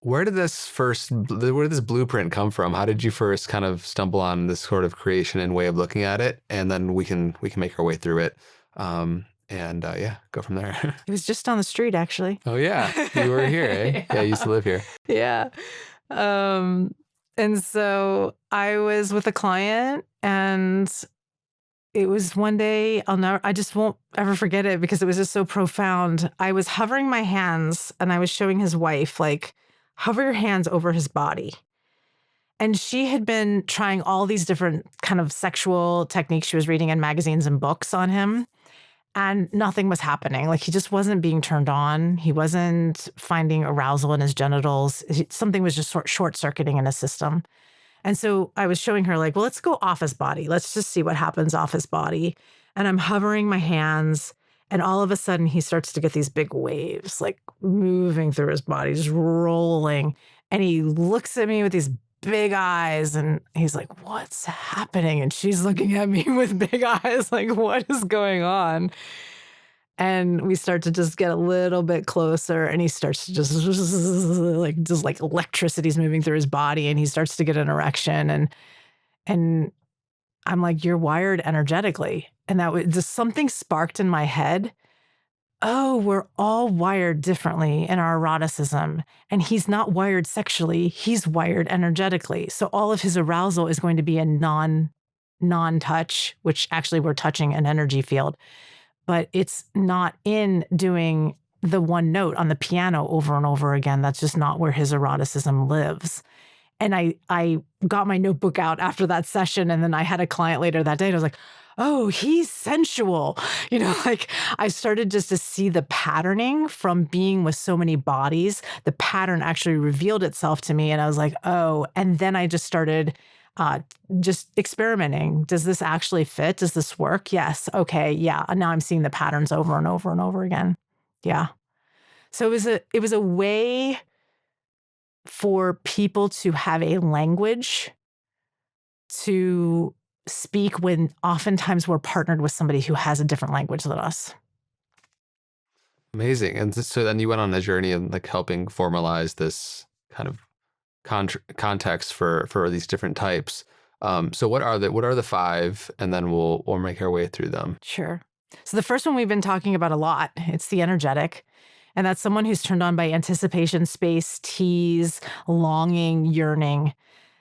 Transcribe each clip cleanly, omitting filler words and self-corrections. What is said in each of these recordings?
where did this blueprint come from? How did you first kind of stumble on this sort of creation and way of looking at it? And then we can make our way through it. Yeah, go from there. It was just on the street, actually. Oh yeah, you were here, eh? Yeah, I used to live here. Yeah. And so I was with a client, and it was one day I just won't ever forget it because it was just so profound. I was hovering my hands and I was showing his wife, like, hover your hands over his body. And she had been trying all these different kind of sexual techniques she was reading in magazines and books on him. And nothing was happening. Like, he just wasn't being turned on. He wasn't finding arousal in his genitals. Something was just short-circuiting in his system. And so I was showing her, like, well, let's go off his body. Let's just see what happens off his body. And I'm hovering my hands, and all of a sudden he starts to get these big waves, like, moving through his body, just rolling. And he looks at me with these big eyes, and he's like, what's happening? And she's looking at me with big eyes, like, what is going on? And we start to just get a little bit closer, and he starts to just like electricity's moving through his body, and he starts to get an erection. And I'm like, you're wired energetically. And that was just something sparked in my head. Oh, we're all wired differently in our eroticism. And he's not wired sexually, he's wired energetically. So all of his arousal is going to be a non-touch, which actually we're touching an energy field. But it's not in doing the one note on the piano over and over again. That's just not where his eroticism lives. And I got my notebook out after that session, and then I had a client later that day, and I was like, oh, he's sensual. Like, I started just to see the patterning from being with so many bodies. The pattern actually revealed itself to me, and I was like, oh. And then I just started just experimenting. Does this actually fit? Does this work? Yes. Okay. Yeah. And now I'm seeing the patterns over and over and over again. Yeah. So it was a way for people to have a language to speak when oftentimes we're partnered with somebody who has a different language than us. Amazing. And so then you went on a journey of, like, helping formalize this kind of context for these different types. So what are the five, and then we'll make our way through them. Sure. So the first one we've been talking about a lot. It's the energetic. And that's someone who's turned on by anticipation, space, tease, longing, yearning.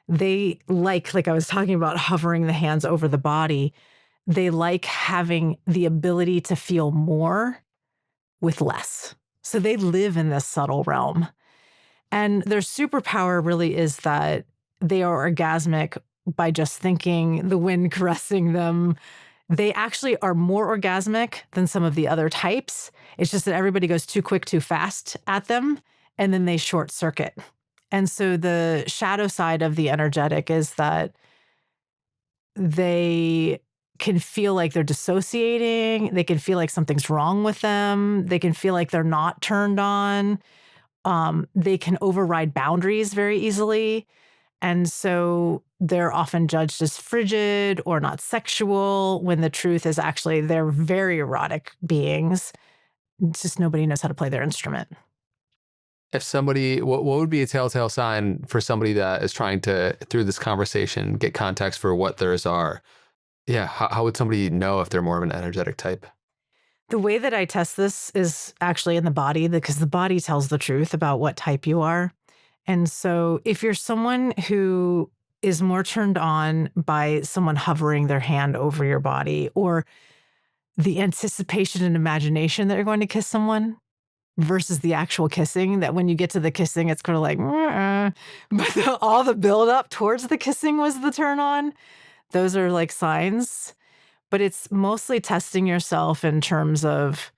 They like I was talking about hovering the hands over the body. They like having the ability to feel more with less. So they live in this subtle realm. And their superpower really is that they are orgasmic by just thinking, the wind caressing them. They actually are more orgasmic than some of the other types. It's just that everybody goes too quick, too fast at them, and then they short circuit. And so the shadow side of the energetic is that they can feel like they're dissociating. They can feel like something's wrong with them. They can feel like they're not turned on. They can override boundaries very easily. And so they're often judged as frigid or not sexual, when the truth is actually they're very erotic beings. It's just nobody knows how to play their instrument. If somebody, what would be a telltale sign for somebody that is trying to, through this conversation, get context for what theirs are? Yeah, how would somebody know if they're more of an energetic type? The way that I test this is actually in the body, because the body tells the truth about what type you are. And so if you're someone who is more turned on by someone hovering their hand over your body, or the anticipation and imagination that you're going to kiss someone versus the actual kissing, that when you get to the kissing, it's kind of like, but all the build up towards the kissing was the turn on. Those are like signs, but it's mostly testing yourself in terms of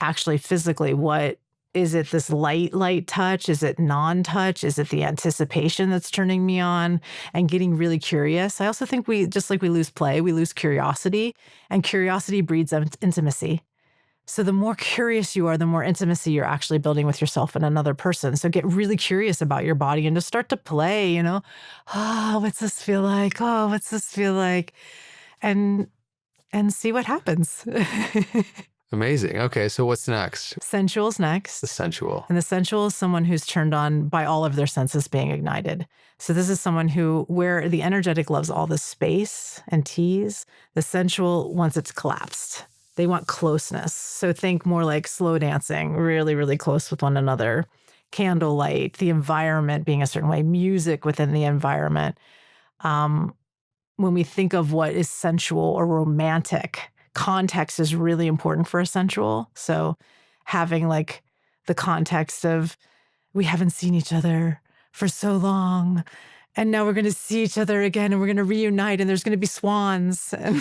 actually physically, what is it? This light touch? Is it non-touch? Is it the anticipation that's turning me on? And getting really curious. I also think just like we lose play, we lose curiosity, and curiosity breeds intimacy. So the more curious you are, the more intimacy you're actually building with yourself and another person. So get really curious about your body and just start to play, oh, what's this feel like? Oh, what's this feel like? And see what happens. Amazing. Okay, so what's next? Sensual's The next. sensual. And the sensual is someone who's turned on by all of their senses being ignited. So this is someone who, where the energetic loves all the space and tease, the sensual wants it's collapsed. They want closeness. So think more like slow dancing, really, really close with one another. Candlelight, the environment being a certain way, music within the environment. When we think of what is sensual or romantic, context is really important for a sensual. So having like the context of we haven't seen each other for so long, and now we're going to see each other again, and we're going to reunite, and there's going to be swans. And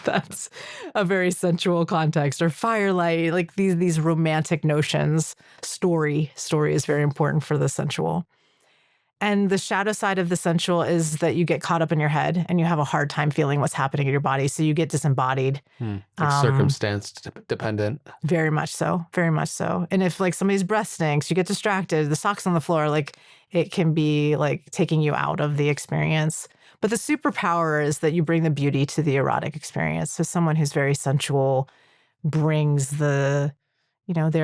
that's a very sensual context. Or firelight, like these romantic notions. Story is very important for the sensual. And the shadow side of the sensual is that you get caught up in your head and you have a hard time feeling what's happening in your body. So you get disembodied. Like circumstance dependent. Very much so. Very much so. And if like somebody's breath stinks, you get distracted, the socks on the floor, like it can be like taking you out of the experience. But the superpower is that you bring the beauty to the erotic experience. So someone who's very sensual brings they're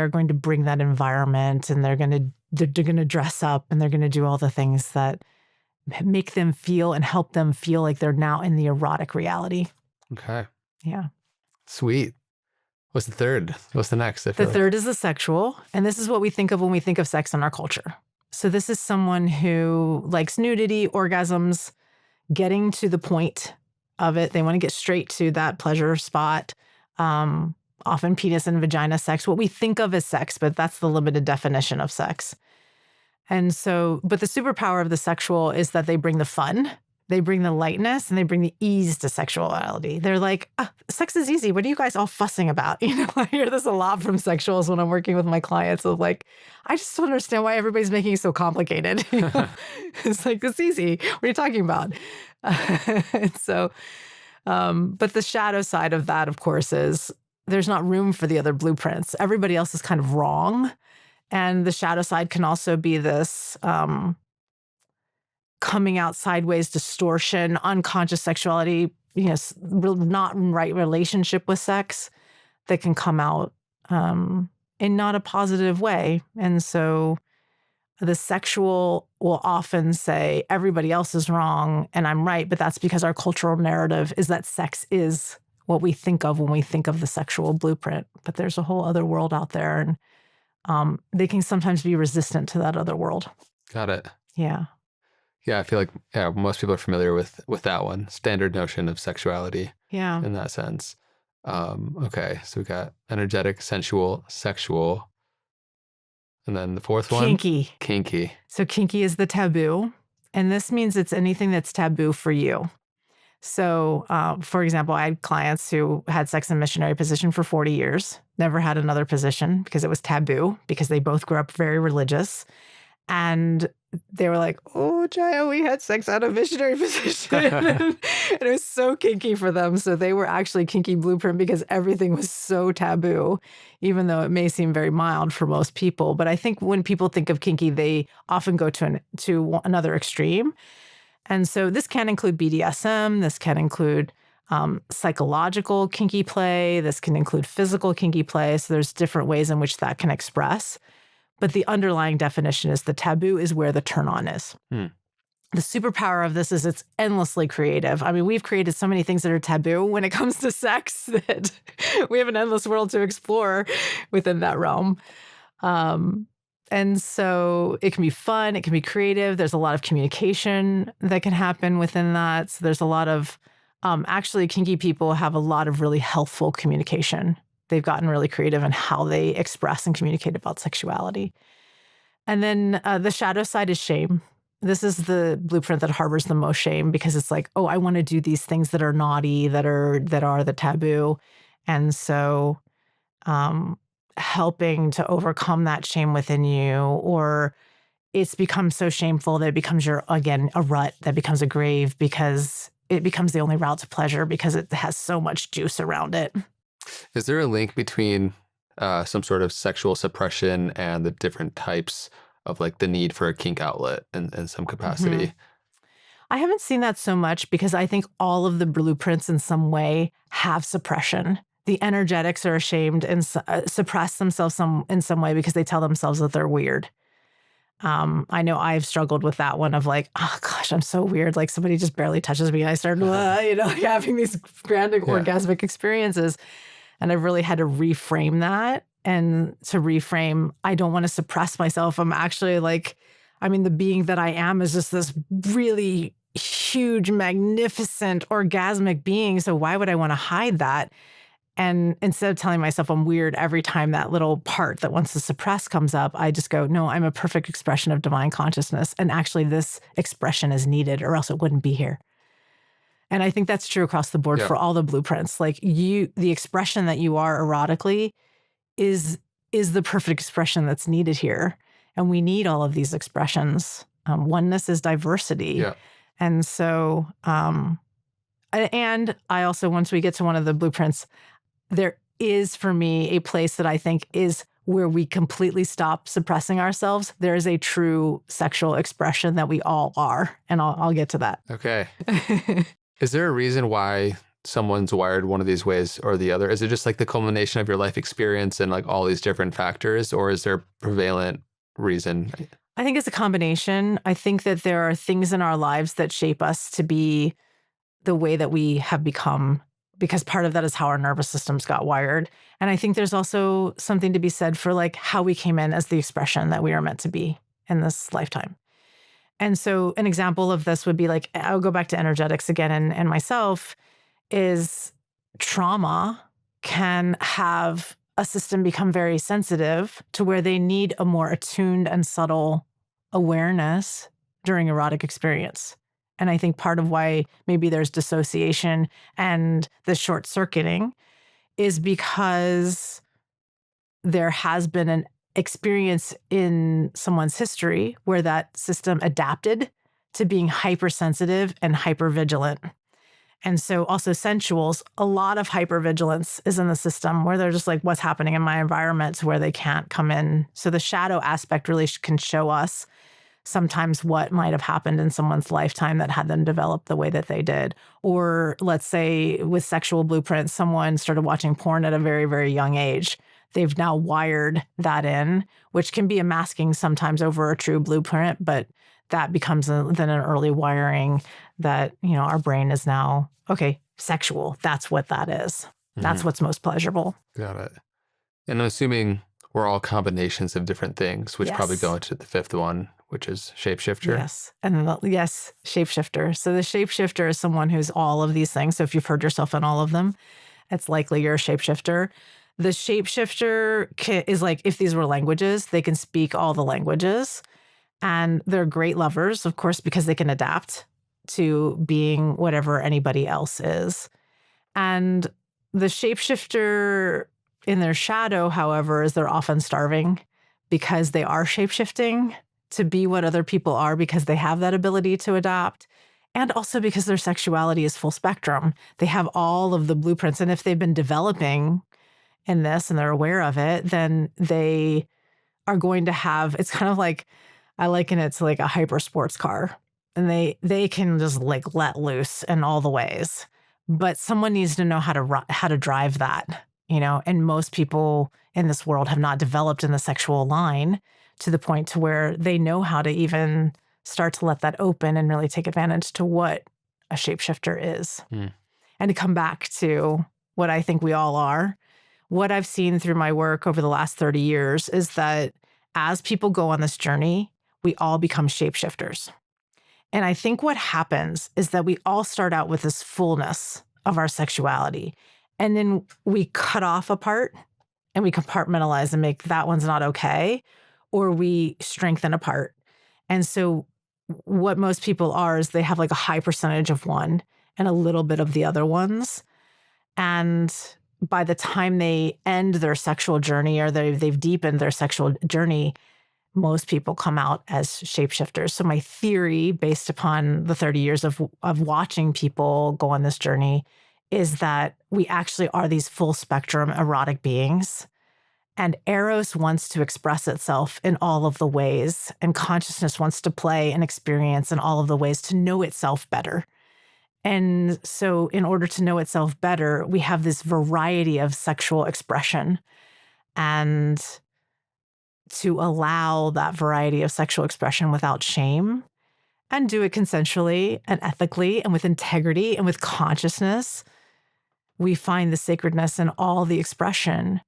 going to bring that environment, and they're going to dress up, and they're going to do all the things that make them feel and help them feel like they're now in the erotic reality. Okay. Yeah. Sweet. What's the third? What's the next? The third is the sexual. And this is what we think of when we think of sex in our culture. So this is someone who likes nudity, orgasms, getting to the point of it. They want to get straight to that pleasure spot. Often penis and vagina sex, what we think of as sex, but that's the limited definition of sex. And so, but the superpower of the sexual is that they bring the fun, they bring the lightness, and they bring the ease to sexuality. They're like, sex is easy. What are you guys all fussing about? I hear this a lot from sexuals when I'm working with my clients of like, I just don't understand why everybody's making it so complicated. It's like, it's easy. What are you talking about? And so, but the shadow side of that, of course, is there's not room for the other blueprints. Everybody else is kind of wrong. And the shadow side can also be this coming out sideways distortion, unconscious sexuality, not in right relationship with sex that can come out in not a positive way. And so the sexual will often say everybody else is wrong and I'm right, but that's because our cultural narrative is that sex is what we think of when we think of the sexual blueprint. But there's a whole other world out there, and they can sometimes be resistant to that other world. Got it. Yeah. Yeah, I feel like most people are familiar with that one, standard notion of sexuality. Yeah. In that sense. Okay, so we got energetic, sensual, sexual, and then the fourth one? Kinky. Kinky. So kinky is the taboo, and this means it's anything that's taboo for you. So, for example, I had clients who had sex in missionary position for 40 years, never had another position because it was taboo, because they both grew up very religious. And they were like, oh, Jaiya, we had sex out of missionary position. And it was so kinky for them. So they were actually kinky blueprint because everything was so taboo, even though it may seem very mild for most people. But I think when people think of kinky, they often go to another extreme. And so this can include BDSM. This can include psychological kinky play. This can include physical kinky play. So there's different ways in which that can express. But the underlying definition is the taboo is where the turn on is. The superpower of this is it's endlessly creative. I mean, we've created so many things that are taboo when it comes to sex that we have an endless world to explore within that realm. And so it can be fun, it can be creative. There's a lot of communication that can happen within that. So there's a lot of, actually kinky people have a lot of really healthful communication. They've gotten really creative in how they express and communicate about sexuality. And then the shadow side is shame. This is the blueprint that harbors the most shame because it's like, oh, I want to do these things that are naughty, that are the taboo. And so helping to overcome that shame within you, or it's become so shameful that it becomes a rut, that becomes a grave because it becomes the only route to pleasure because it has so much juice around it. Is there a link between some sort of sexual suppression and the different types of like the need for a kink outlet in some capacity? Mm-hmm. I haven't seen that so much because I think all of the blueprints in some way have suppression. the energetics are ashamed and suppress themselves in some way because they tell themselves that they're weird. I know I've struggled with that one of like, oh gosh, I'm so weird. Like somebody just barely touches me. And I start, having these grand Yeah. orgasmic experiences. And I've really had to reframe that and to reframe, I don't want to suppress myself. I'm actually like, the being that I am is just this really huge, magnificent, orgasmic being. So why would I want to hide that? And instead of telling myself I'm weird every time that little part that wants to suppress comes up, I just go, no, I'm a perfect expression of divine consciousness. And actually, this expression is needed or else it wouldn't be here. And I think that's true across the board Yeah. for all the blueprints. Like the expression that you are erotically is the perfect expression that's needed here. And we need all of these expressions. Oneness is diversity. Yeah. And so, and I also, once we get to one of the blueprints, there is for me a place that I think is where we completely stop suppressing ourselves. There is a true sexual expression that we all are. And I'll get to that. Okay. Is there a reason why someone's wired one of these ways or the other? Is it just like the culmination of your life experience and like all these different factors, or is there a prevalent reason? I think it's a combination. I think that there are things in our lives that shape us to be the way that we have become, because part of that is how our nervous systems got wired. And I think there's also something to be said for like how we came in as the expression that we are meant to be in this lifetime. And so an example of this would be like, I'll go back to energetics again and myself, is trauma can have a system become very sensitive to where they need a more attuned and subtle awareness during erotic experience. And I think part of why maybe there's dissociation and the short circuiting is because there has been an experience in someone's history where that system adapted to being hypersensitive and hypervigilant. And so also sensuals, a lot of hypervigilance is in the system where they're just like, what's happening in my environment to where they can't come in. So the shadow aspect really can show us sometimes what might have happened in someone's lifetime that had them develop the way that they did. Or let's say with sexual blueprints, someone started watching porn at a very, very young age. They've now wired that in, which can be a masking sometimes over a true blueprint, but that becomes then an early wiring that, our brain is now, okay, sexual. That's what that is. That's what's most pleasurable. Got it. And I'm assuming we're all combinations of different things, which probably go into the fifth one, which is shapeshifter. Yes. And yes, shapeshifter. So the shapeshifter is someone who's all of these things. So if you've heard yourself in all of them, it's likely you're a shapeshifter. The shapeshifter is like, if these were languages, they can speak all the languages. And they're great lovers, of course, because they can adapt to being whatever anybody else is. And the shapeshifter in their shadow, however, is they're often starving because they are shapeshifting to be what other people are because they have that ability to adapt. And also because their sexuality is full spectrum. They have all of the blueprints. And if they've been developing in this and they're aware of it, then they are going to have, it's kind of like, I liken it to like a hyper sports car, and they can just like let loose in all the ways, but someone needs to know how to drive that, and most people in this world have not developed in the sexual line to the point to where they know how to even start to let that open and really take advantage to what a shapeshifter is. And to come back to what I think we all are, what I've seen through my work over the last 30 years is that as people go on this journey, we all become shapeshifters. And I think what happens is that we all start out with this fullness of our sexuality. And then we cut off a part and we compartmentalize and make that one's not okay, or we strengthen a part. And so what most people are is they have like a high percentage of one and a little bit of the other ones. And by the time they end their sexual journey or they've deepened their sexual journey, most people come out as shapeshifters. So my theory, based upon the 30 years of watching people go on this journey, is that we actually are these full spectrum erotic beings. And Eros wants to express itself in all of the ways, and consciousness wants to play and experience in all of the ways to know itself better. And so, in order to know itself better, we have this variety of sexual expression. And to allow that variety of sexual expression without shame and do it consensually and ethically and with integrity and with consciousness, we find the sacredness in all the expression.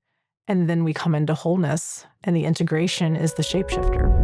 And then we come into wholeness, and the integration is the shapeshifter.